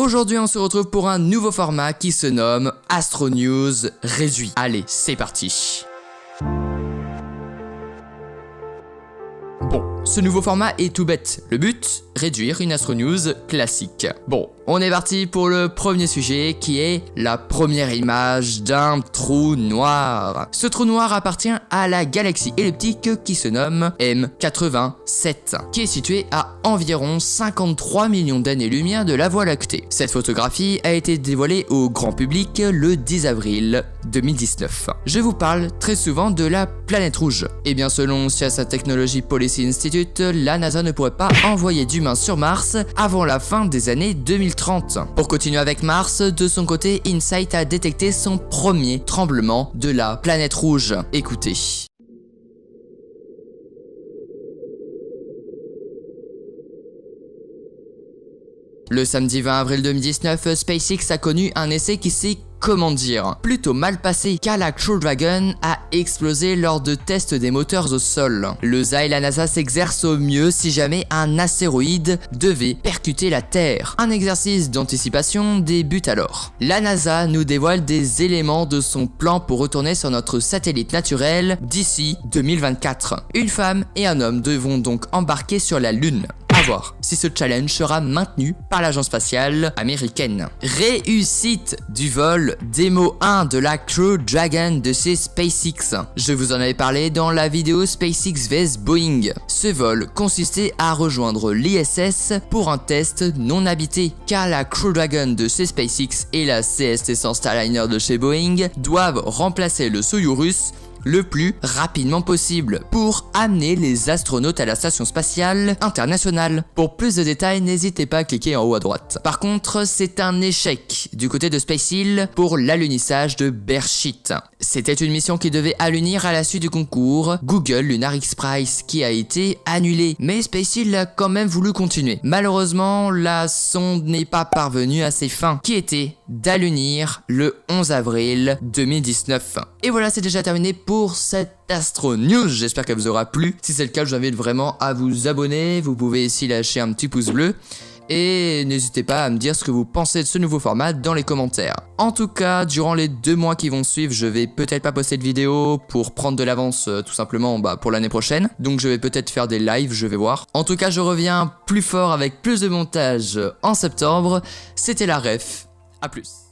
Aujourd'hui on se retrouve pour un nouveau format qui se nomme Astro News réduit. Allez, c'est parti. Bon, ce nouveau format est tout bête. Le but, réduire une Astro News classique. Bon, on est parti pour le premier sujet qui est la première image d'un trou noir. Ce trou noir appartient à la galaxie elliptique qui se nomme M87, qui est située à environ 53 millions d'années-lumière de la Voie lactée. Cette photographie a été dévoilée au grand public le 10 avril 2019. Je vous parle très souvent de la planète rouge. Et bien selon Science and Technology Policy Institute, la NASA ne pourrait pas envoyer d'humains sur Mars avant la fin des années 2030. Pour continuer avec Mars, de son côté, InSight a détecté son premier tremblement de la planète rouge. Écoutez. Le samedi 20 avril 2019, SpaceX a connu un essai qui s'est, comment dire, plutôt mal passé car la Crew Dragon a explosé lors de tests des moteurs au sol. L'ESA et la NASA s'exercent au mieux si jamais un astéroïde devait percuter la Terre. Un exercice d'anticipation débute alors. La NASA nous dévoile des éléments de son plan pour retourner sur notre satellite naturel d'ici 2024. Une femme et un homme devront donc embarquer sur la Lune. À voir si ce challenge sera maintenu par l'agence spatiale américaine. Réussite du vol démo 1 de la Crew Dragon de chez SpaceX. Je vous en avais parlé dans la vidéo SpaceX vs Boeing. Ce vol consistait à rejoindre l'ISS pour un test non habité, car la Crew Dragon de chez SpaceX et la CST-100 Starliner de chez Boeing doivent remplacer le Soyouz russe le plus rapidement possible pour amener les astronautes à la station spatiale internationale. Pour plus de détails, n'hésitez pas à cliquer en haut à droite. Par contre, c'est un échec du côté de Space Hill pour l'alunissage de Beresheet. C'était une mission qui devait alunir à la suite du concours Google Lunar X Prize qui a été annulé, mais Space Hill a quand même voulu continuer. Malheureusement, la sonde n'est pas parvenue à ses fins, qui étaient d'alunir le 11 avril 2019. Et voilà, c'est déjà terminé pour cette Astro News. J'espère qu'elle vous aura plu. Si c'est le cas, je vous invite vraiment à vous abonner. Vous pouvez ici lâcher un petit pouce bleu. Et n'hésitez pas à me dire ce que vous pensez de ce nouveau format dans les commentaires. En tout cas, durant les 2 mois qui vont suivre, je vais peut-être pas poster de vidéo pour prendre de l'avance tout simplement pour l'année prochaine. Donc je vais peut-être faire des lives, je vais voir. En tout cas, je reviens plus fort avec plus de montage en septembre. C'était la ref. A plus.